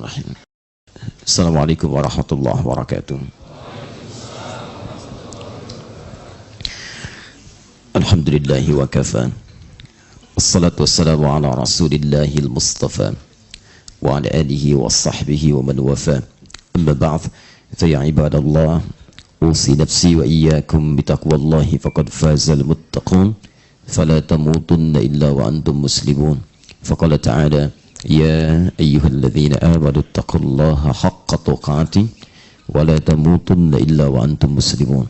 Bismillahirrahmanirrahim. Assalamualaikum warahmatullahi wabarakatuh. Alhamdulillahi wa kafa. Assalatu wassalamu ala rasulillahil mustafa wa ala alihi wa sahbihi wa man wafa. Amma ba'd, fa ya ibadallah, usi nafsi wa iyyakum bitaqwallahi faqad fazal muttaqun. Fala tamutunna illa wa antum muslimun. Faqala ta'ala: Ya ayyuhalladzina amanu taqullaha haqqa tuqatih wa la tamutunna illa wa antum muslimun.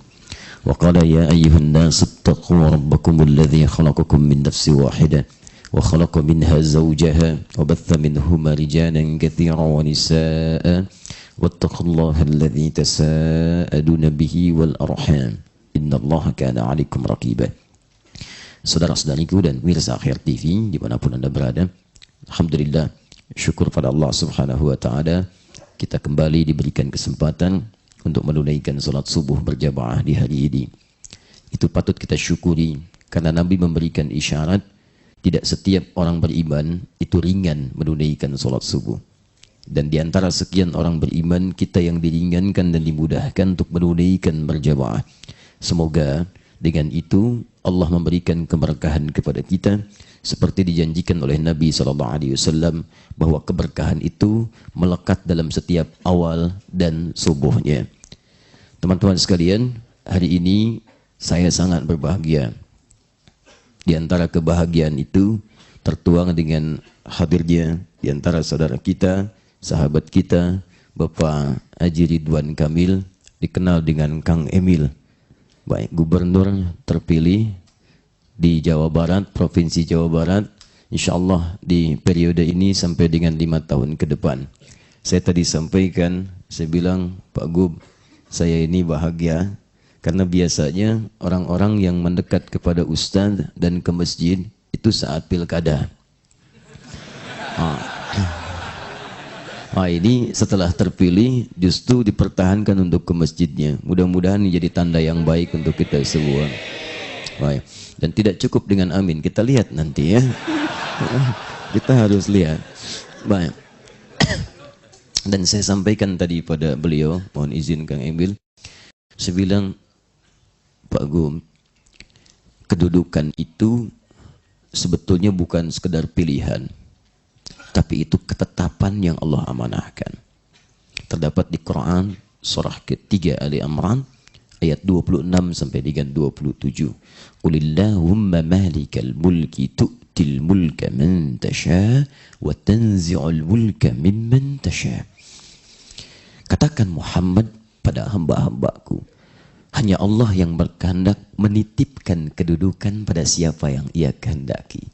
Wa qala ya ayyuhan nasu ittaqu rabbakumul ladzi khalaqakum min nafsin wahidah wa khalaqa minha zawjaha wa batha minhuma rijalan katsiran wa nisaa'a wattaqullaha alladzi tasaaluna bihi wal arham innallaha kana 'alaikum raqiba. Saudara-saudariku dan pemirsa Akhir TV dimanapun Anda berada, alhamdulillah, syukur pada Allah Subhanahu wa Ta'ala, kita kembali diberikan kesempatan untuk menunaikan salat subuh berjamaah di hari ini. Itu patut kita syukuri, karena Nabi memberikan isyarat tidak setiap orang beriman itu ringan menunaikan salat subuh. Dan di antara sekian orang beriman, kita yang diringankan dan dimudahkan untuk menunaikan berjamaah. Semoga dengan itu Allah memberikan keberkahan kepada kita, seperti dijanjikan oleh Nabi SAW bahwa keberkahan itu melekat dalam setiap awal dan subuhnya. Teman-teman sekalian, hari ini saya sangat berbahagia. Di antara kebahagiaan itu tertuang dengan hadirnya di antara saudara kita, sahabat kita, Bapak Haji Ridwan Kamil, dikenal dengan Kang Emil. Baik, gubernur terpilih di Jawa Barat, Provinsi Jawa Barat, insya Allah di periode ini sampai dengan 5 tahun ke depan. Saya tadi sampaikan, saya bilang, Pak Gub, saya ini bahagia, karena biasanya orang-orang yang mendekat kepada Ustadz dan ke masjid, itu saat pilkada. Ini setelah terpilih justru dipertahankan untuk ke masjidnya. Mudah-mudahan ini jadi tanda yang baik untuk kita semua. Baik. Dan tidak cukup dengan amin, kita lihat nanti ya. Kita harus lihat. Baik. Dan saya sampaikan tadi pada beliau, mohon izin Kang Emil, saya bilang, Pak Gum, kedudukan itu sebetulnya bukan sekedar pilihan, tapi itu ketetapan yang Allah amanahkan. Terdapat di Quran surah ketiga Ali Imran ayat 26 sampai dengan 27. Qulillahumma malikal mulki tu'til mulka man tasha wa tanzi'ul mulka mimman tasha. Katakan Muhammad pada hamba-hambaku, hanya Allah yang berkehendak menitipkan kedudukan pada siapa yang Ia kehendaki.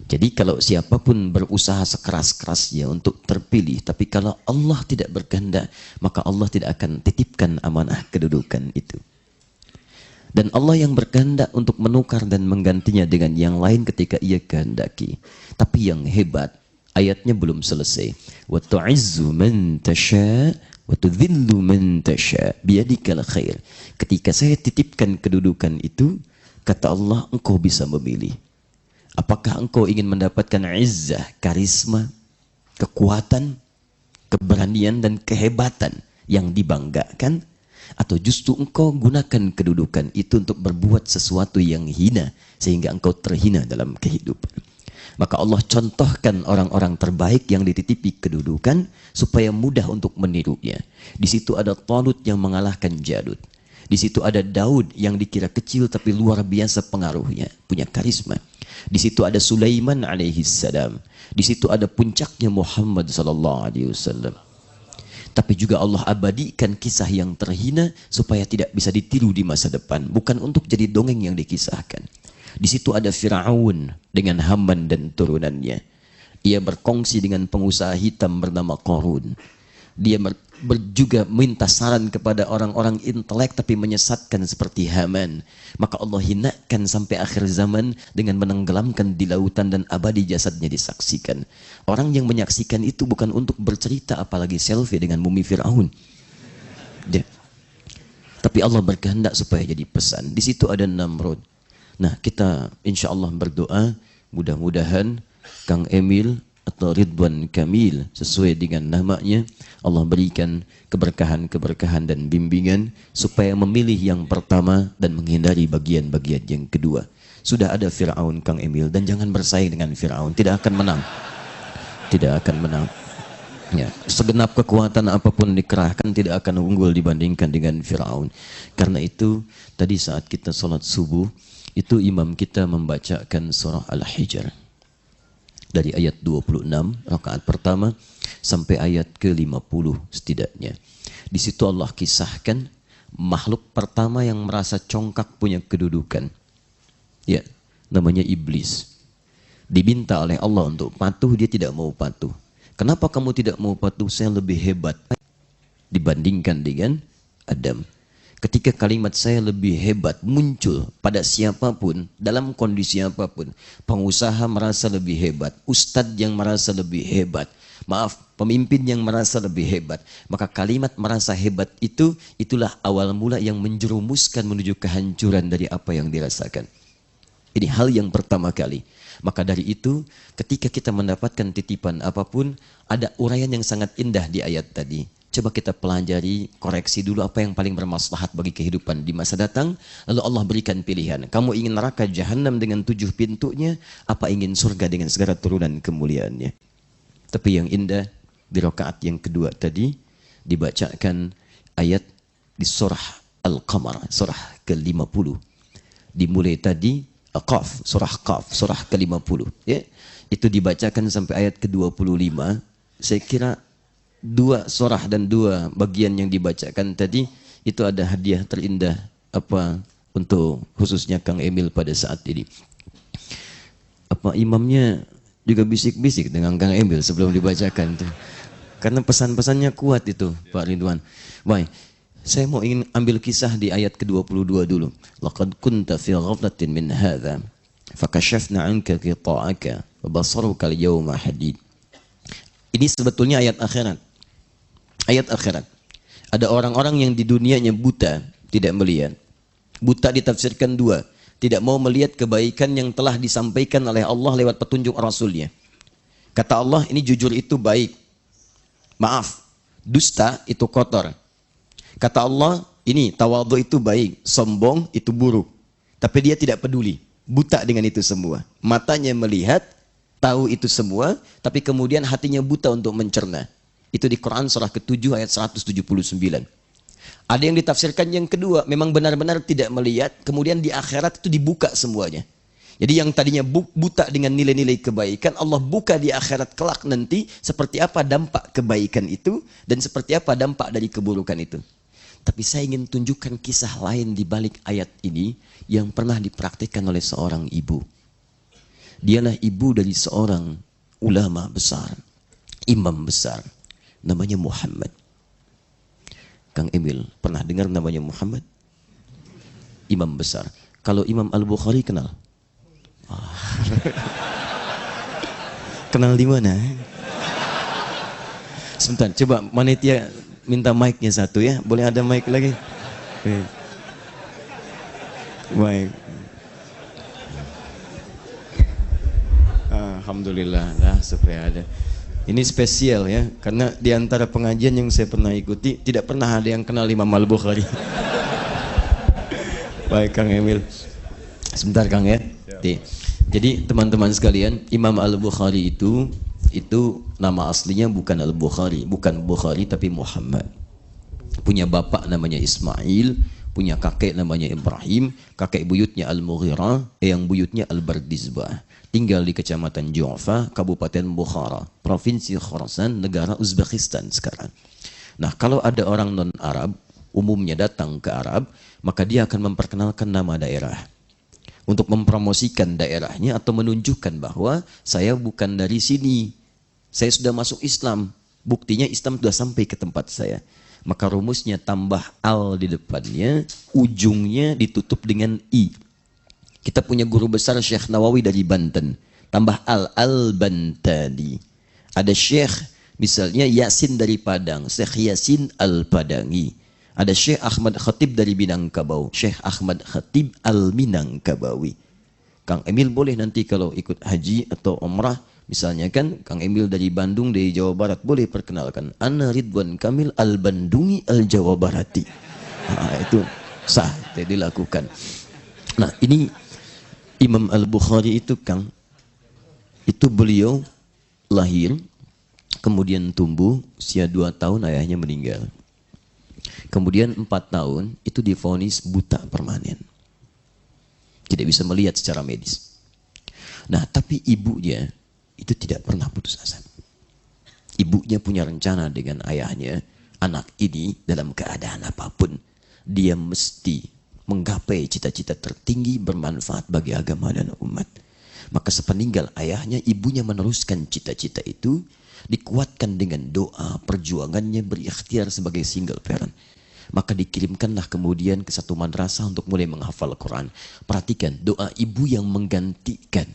Jadi kalau siapapun berusaha sekeras-kerasnya untuk terpilih, tapi kalau Allah tidak berkehendak, maka Allah tidak akan titipkan amanah kedudukan itu. Dan Allah yang berkehendak untuk menukar dan menggantinya dengan yang lain ketika Ia kehendaki. Tapi yang hebat, ayatnya belum selesai. Wa tu'izzu man tasha wa tudhillu man tasha biyadikal khair. Ketika saya titipkan kedudukan itu, kata Allah, engkau bisa memilih. Apakah engkau ingin mendapatkan izzah, karisma, kekuatan, keberanian dan kehebatan yang dibanggakan, atau justru engkau gunakan kedudukan itu untuk berbuat sesuatu yang hina sehingga engkau terhina dalam kehidupan? Maka Allah contohkan orang-orang terbaik yang dititipi kedudukan supaya mudah untuk menirunya. Di situ ada Talut yang mengalahkan Jalut. Di situ ada Daud yang dikira kecil tapi luar biasa pengaruhnya, punya karisma. Di situ ada Sulaiman alaihissalam. Di situ ada puncaknya Muhammad sallallahu alaihi wasallam. Tapi juga Allah abadikan kisah yang terhina supaya tidak bisa ditiru di masa depan, bukan untuk jadi dongeng yang dikisahkan. Di situ ada Firaun dengan Haman dan turunannya. Ia berkongsi dengan pengusaha hitam bernama Qarun. Dia juga minta saran kepada orang-orang intelek tapi menyesatkan seperti Haman. Maka Allah hinakan sampai akhir zaman dengan menenggelamkan di lautan dan abadi jasadnya disaksikan. Orang yang menyaksikan itu bukan untuk bercerita apalagi selfie dengan mumi Firaun. Tapi Allah berkehendak supaya jadi pesan. Di situ ada Namrud. Nah, kita insya Allah berdoa mudah-mudahan Kang Emil atau ridwan kamil sesuai dengan namanya. Allah berikan keberkahan-keberkahan dan bimbingan supaya memilih yang pertama dan menghindari bagian-bagian yang kedua. Sudah ada Fir'aun, Kang Emil, dan jangan bersaing dengan Fir'aun, tidak akan menang. Tidak akan menang. Ya, segenap kekuatan apapun dikerahkan tidak akan unggul dibandingkan dengan Fir'aun. Karena itu tadi saat kita sholat subuh itu imam kita membacakan surah Al-Hijr dari ayat 26 rakaat pertama sampai ayat ke-50 setidaknya. Di situ Allah kisahkan makhluk pertama yang merasa congkak punya kedudukan. Ya, namanya iblis. Diminta oleh Allah untuk patuh, dia tidak mau patuh. Kenapa kamu tidak mau patuh? Saya lebih hebat dibandingkan dengan Adam. Ketika kalimat saya lebih hebat muncul pada siapapun, dalam kondisi apapun, pengusaha merasa lebih hebat, ustadz yang merasa lebih hebat, pemimpin yang merasa lebih hebat, maka kalimat merasa hebat itu, itulah awal mula yang menjerumuskan menuju kehancuran dari apa yang dirasakan. Ini hal yang pertama kali. Maka dari itu, ketika kita mendapatkan titipan apapun, ada uraian yang sangat indah di ayat tadi. Coba kita pelajari, koreksi dulu apa yang paling bermaslahat bagi kehidupan di masa datang. Lalu Allah berikan pilihan. Kamu ingin neraka jahanam dengan 7 pintunya, apa ingin surga dengan segala turunan kemuliaannya. Tapi yang indah, di rakaat yang kedua tadi, dibacakan ayat di surah Al-Qamar, surah ke-50. Dimulai tadi, Qaf, surah Qaf, surah ke-50. Ya, itu dibacakan sampai ayat ke-25. Saya kira 2 surah dan 2 bagian yang dibacakan tadi itu ada hadiah terindah apa untuk khususnya Kang Emil pada saat ini. Apa imamnya juga bisik-bisik dengan Kang Emil sebelum dibacakan tuh. Karena pesan-pesannya kuat itu, Pak Ridwan. Baik, saya mau ingin ambil kisah di ayat ke-22 dulu. Laqad kunta fi ghaflatin min hadza fakashafna 'anka ghita'aka wa basaruka al-yawma hadid. Ini sebetulnya ayat akhirat. Ayat akhirat. Ada orang-orang yang di dunianya buta, tidak melihat. Buta ditafsirkan 2. Tidak mau melihat kebaikan yang telah disampaikan oleh Allah lewat petunjuk Rasulnya. Kata Allah, ini jujur itu baik. Maaf, dusta itu kotor. Kata Allah, ini tawadhu itu baik, sombong itu buruk. Tapi dia tidak peduli, buta dengan itu semua. Matanya melihat, tahu itu semua, tapi kemudian hatinya buta untuk mencerna. Itu di Quran surah ke-7 ayat 179. Ada yang ditafsirkan yang kedua, memang benar-benar tidak melihat, kemudian di akhirat itu dibuka semuanya. Jadi yang tadinya buta dengan nilai-nilai kebaikan, Allah buka di akhirat kelak nanti seperti apa dampak kebaikan itu dan seperti apa dampak dari keburukan itu. Tapi saya ingin tunjukkan kisah lain di balik ayat ini yang pernah dipraktikkan oleh seorang ibu. Dialah ibu dari seorang ulama besar, imam besar, namanya Muhammad. Kang Emil, pernah dengar namanya Muhammad? Imam besar. Kalau Imam Al-Bukhari kenal? Kenal di mana? Sebentar, coba manitia minta mic-nya satu ya. Boleh ada mic lagi? Baik. Alhamdulillah lah supaya ada. Ini spesial ya, karena di antara pengajian yang saya pernah ikuti tidak pernah ada yang kenal Imam Al-Bukhari. Baik Kang Emil. Sebentar Kang ya. Jadi teman-teman sekalian, Imam Al-Bukhari itu nama aslinya bukan Al-Bukhari, bukan Bukhari tapi Muhammad. Punya bapak namanya Ismail, punya kakek namanya Ibrahim, kakek buyutnya Al-Mughirah, yang buyutnya Al-Bardizbah. Tinggal di Kecamatan Ju'fa, Kabupaten Bukhara, Provinsi Khorasan, negara Uzbekistan sekarang. Nah, kalau ada orang non-Arab, umumnya datang ke Arab, maka dia akan memperkenalkan nama daerah. Untuk mempromosikan daerahnya atau menunjukkan bahwa saya bukan dari sini. Saya sudah masuk Islam. Buktinya Islam sudah sampai ke tempat saya. Maka rumusnya tambah al di depannya, ujungnya ditutup dengan i. Kita punya guru besar Syekh Nawawi dari Banten. Tambah al-Bantani. Ada Syekh misalnya Yasin dari Padang. Syekh Yasin Al-Padangi. Ada Syekh Ahmad Khatib dari Minangkabau. Syekh Ahmad Khatib Al-Minangkabawi. Kang Emil boleh nanti kalau ikut haji atau umrah Misalnya kan Kang Emil dari Bandung, dari Jawa Barat, boleh perkenalkan, Ana Ridwan Kamil Al-Bandungi Al-Jawa Barati. Nah, itu sah, jadi dilakukan. Nah, ini Imam Al-Bukhari itu Kang, itu beliau lahir, kemudian tumbuh, usia 2 tahun ayahnya meninggal. Kemudian 4 tahun itu divonis buta permanen. Tidak bisa melihat secara medis. Nah, tapi ibunya itu tidak pernah putus asa. Ibunya punya rencana dengan ayahnya, anak ini dalam keadaan apapun, dia mesti menggapai cita-cita tertinggi bermanfaat bagi agama dan umat. Maka sepeninggal ayahnya, ibunya meneruskan cita-cita itu, dikuatkan dengan doa, perjuangannya berikhtiar sebagai single parent. Maka dikirimkanlah kemudian ke satu madrasah untuk mulai menghafal Quran. Perhatikan, doa ibu yang menggantikan.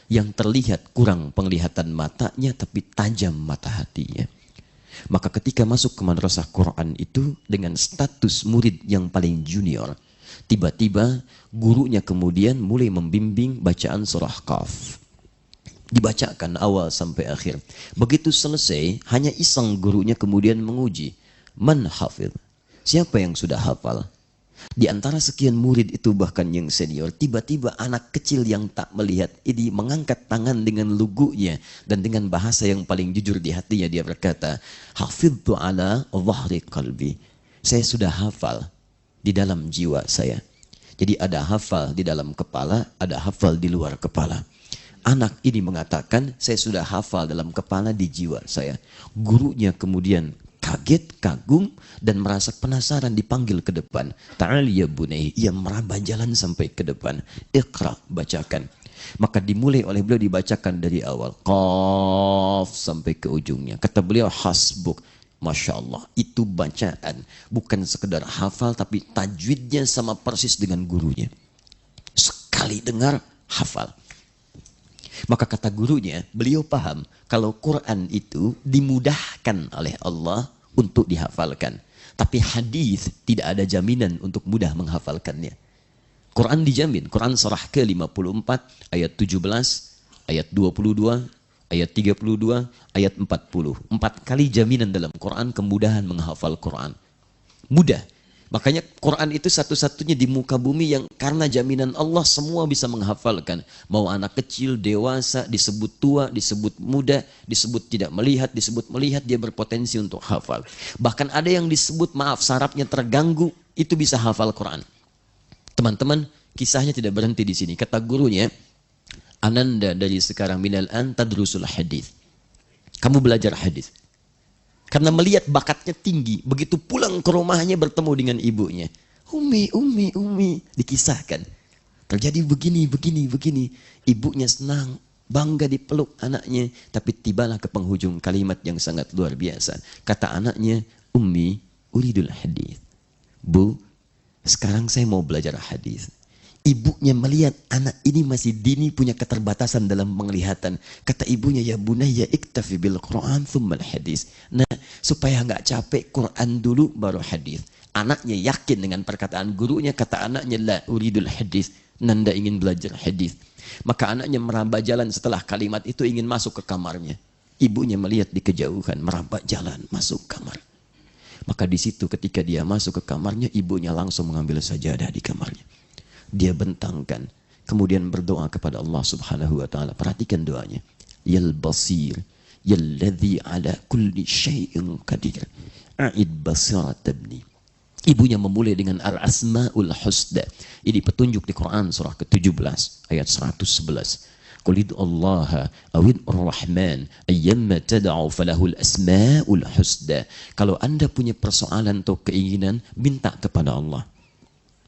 Yang terlihat kurang penglihatan matanya, tapi tajam mata hatinya. Maka ketika masuk ke madrasah Quran itu, dengan status murid yang paling junior, tiba-tiba gurunya kemudian mulai membimbing bacaan surah Qaf. Dibacakan awal sampai akhir. Begitu selesai, hanya iseng gurunya kemudian menguji. Man hafidh? Siapa yang sudah hafal? Di antara sekian murid itu, bahkan yang senior, tiba-tiba anak kecil yang tak melihat ini mengangkat tangan dengan lugunya dan dengan bahasa yang paling jujur di hatinya dia berkata, hafidhtu ala dhahri qalbi. Saya sudah hafal di dalam jiwa saya. Jadi ada hafal di dalam kepala, ada hafal di luar kepala. Anak ini mengatakan, saya sudah hafal dalam kepala, di jiwa saya. Gurunya kemudian kaget, kagum, dan merasa penasaran, dipanggil ke depan. Ta'al ya bunai, ia meraba jalan sampai ke depan. Iqra, bacakan. Maka dimulai oleh beliau, dibacakan dari awal. Qaf sampai ke ujungnya. Kata beliau, hasbuk. Masya Allah, itu bacaan. Bukan sekedar hafal, tapi tajwidnya sama persis dengan gurunya. Sekali dengar, hafal. Maka kata gurunya, beliau paham kalau Quran itu dimudahkan oleh Allah untuk dihafalkan. Tapi hadis tidak ada jaminan untuk mudah menghafalkannya. Quran dijamin. Quran surah ke-54 ayat 17, ayat 22, ayat 32, ayat 40. 4 kali jaminan dalam Quran kemudahan menghafal Quran. Mudah. Makanya Quran itu satu-satunya di muka bumi yang karena jaminan Allah semua bisa menghafalkan. Mau anak kecil, dewasa, disebut tua, disebut muda, disebut tidak melihat, disebut melihat, dia berpotensi untuk hafal. Bahkan ada yang disebut, maaf, sarafnya terganggu, itu bisa hafal Quran. Teman-teman, kisahnya tidak berhenti di sini. Kata gurunya, Ananda dari sekarang minal an tadrusul hadis. Kamu belajar hadis. Karena melihat bakatnya tinggi, begitu pulang ke rumahnya bertemu dengan ibunya. Umi, dikisahkan. Terjadi begini. Ibunya senang, bangga dipeluk anaknya. Tapi tibalah ke penghujung kalimat yang sangat luar biasa. Kata anaknya, Ummi, uridul hadis. Bu, sekarang saya mau belajar hadis. Ibunya melihat anak ini masih dini, punya keterbatasan dalam penglihatan. Kata ibunya, ya bunayya iktafi bil Quran thummal hadis. Nah, supaya nggak capek, Quran dulu baru hadis. Anaknya yakin dengan perkataan gurunya. Kata anaknya, la uridul hadis. Nanda ingin belajar hadis. Maka anaknya meraba jalan setelah kalimat itu, ingin masuk ke kamarnya. Ibunya melihat di kejauhan, meraba jalan masuk kamar. Maka di situ ketika dia masuk ke kamarnya, ibunya langsung mengambil sajadah di kamarnya. Dia bentangkan, kemudian berdoa kepada Allah Subhanahu wa taala. Perhatikan doanya. Yal basir, yalladzi ala kulli syai'in qadir. A'id basirat ibni. Ibunya memulai dengan al-asmaul husna. Ini petunjuk di Quran surah ke-17 ayat 111. Qul Allah awid ar-Rahman ayyamma tad'u falahul asmaul husna. Kalau Anda punya persoalan atau keinginan, minta kepada Allah.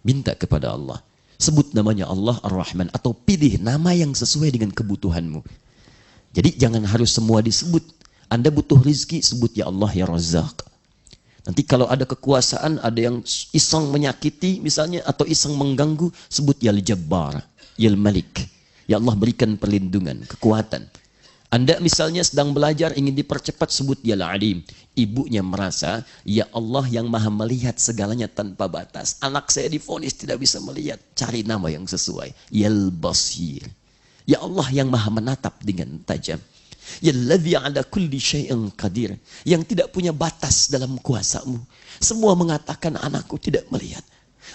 Minta kepada Allah. Sebut namanya Allah Ar-Rahman, atau pilih nama yang sesuai dengan kebutuhanmu. Jadi jangan harus semua disebut. Anda butuh rizki, sebut ya Allah ya Razzaq. Nanti kalau ada kekuasaan, ada yang iseng menyakiti misalnya, atau iseng mengganggu, sebut ya Al-Jabbar, ya Al-Malik. Ya Allah berikan perlindungan, kekuatan. Anda misalnya sedang belajar, ingin dipercepat, sebut ya Al-Alim. Ibunya merasa, ya Allah yang maha melihat segalanya tanpa batas. Anak saya divonis tidak bisa melihat. Cari nama yang sesuai. Yal Basir. Ya Allah yang maha menatap dengan tajam. Ya alladzi ala kulli syai'in qadir. Yang tidak punya batas dalam kuasamu. Semua mengatakan anakku tidak melihat.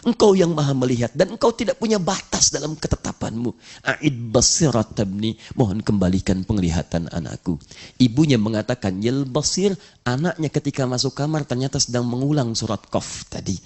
Engkau yang maha melihat dan engkau tidak punya batas dalam ketetapanmu. A'id basirat tabni, mohon kembalikan penglihatan anakku. Ibunya mengatakan yal basir, anaknya ketika masuk kamar ternyata sedang mengulang surat Qaf tadi.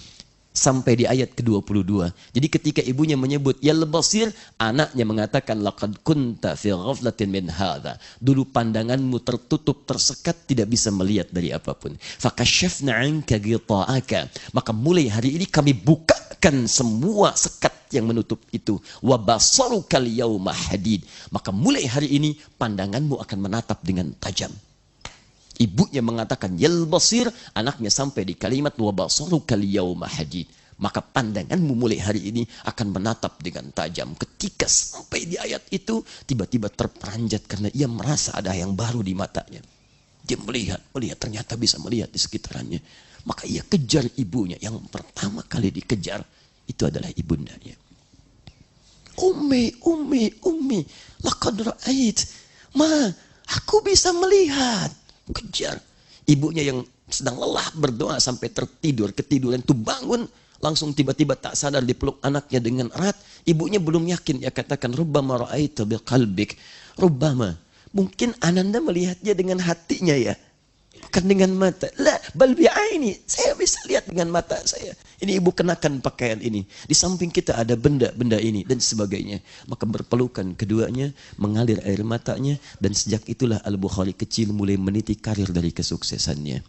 Sampai di ayat ke-22. Jadi ketika ibunya menyebut yal basir, anaknya mengatakan laqad kunta fi ghaflatin min hadza. Dulu pandanganmu tertutup, tersekat, tidak bisa melihat dari apapun. Fakashafna 'anka ghita'aka. Maka mulai hari ini kami bukakan semua sekat yang menutup itu. Wa basarukal yauma hadid. Maka mulai hari ini pandanganmu akan menatap dengan tajam. Ibunya mengatakan yal basir, anaknya sampai di kalimat wa basarukal yauma hadid. Maka pandanganmu mulai hari ini akan menatap dengan tajam. Ketika sampai di ayat itu, tiba-tiba terperanjat karena ia merasa ada yang baru di matanya. Dia melihat ternyata bisa melihat di sekitarnya. Maka ia kejar ibunya. Yang pertama kali dikejar itu adalah ibundanya. Ummi, laqad ra'ait. Ma, aku bisa melihat. Kejar. Ibunya yang sedang lelah berdoa sampai tertidur, ketiduran itu bangun, langsung tiba-tiba tak sadar dipeluk anaknya dengan erat. Ibunya belum yakin, dia katakan rubbama ra'aitu biqalbik. Rubbama, mungkin Ananda melihatnya dengan hatinya ya, bukan dengan mata. La bal bi'aini, saya bisa lihat dengan mata saya. Ini ibu kenakan pakaian ini, di samping kita ada benda-benda ini dan sebagainya. Maka berpelukan keduanya, mengalir air matanya, dan sejak itulah Al-Bukhari kecil mulai meniti karir dari kesuksesannya.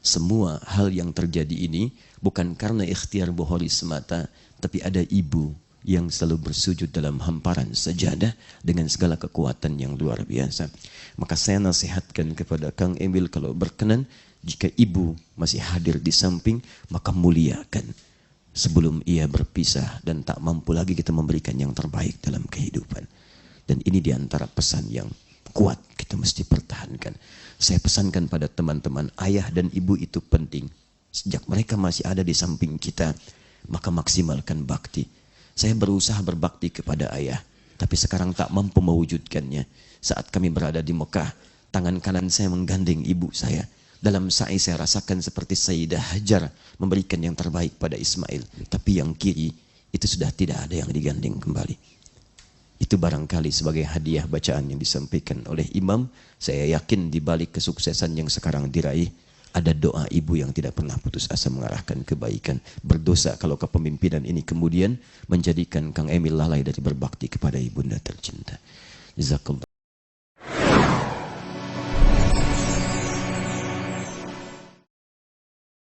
Semua hal yang terjadi ini bukan karena ikhtiar Bukhari semata, tapi ada ibu yang selalu bersujud dalam hamparan sajadah dengan segala kekuatan yang luar biasa. Maka saya nasihatkan kepada Kang Emil, kalau berkenan, jika ibu masih hadir di samping, maka muliakan sebelum ia berpisah dan tak mampu lagi kita memberikan yang terbaik dalam kehidupan. Dan ini diantara pesan yang kuat kita mesti pertahankan. Saya pesankan pada teman-teman, ayah dan ibu itu penting. Sejak mereka masih ada di samping kita, maka maksimalkan bakti. Saya berusaha berbakti kepada ayah, tapi sekarang tak mampu mewujudkannya. Saat kami berada di Mekah, tangan kanan saya menggandeng ibu saya. Dalam sa'i saya rasakan seperti Sayyidah Hajar memberikan yang terbaik pada Ismail. Tapi yang kiri, itu sudah tidak ada yang digandeng kembali. Itu barangkali sebagai hadiah bacaan yang disampaikan oleh imam. Saya yakin di balik kesuksesan yang sekarang diraih, ada doa ibu yang tidak pernah putus asa mengarahkan kebaikan. Berdosa kalau kepemimpinan ini kemudian menjadikan Kang Emil lalai dari berbakti kepada ibunda tercinta. Jazakallah.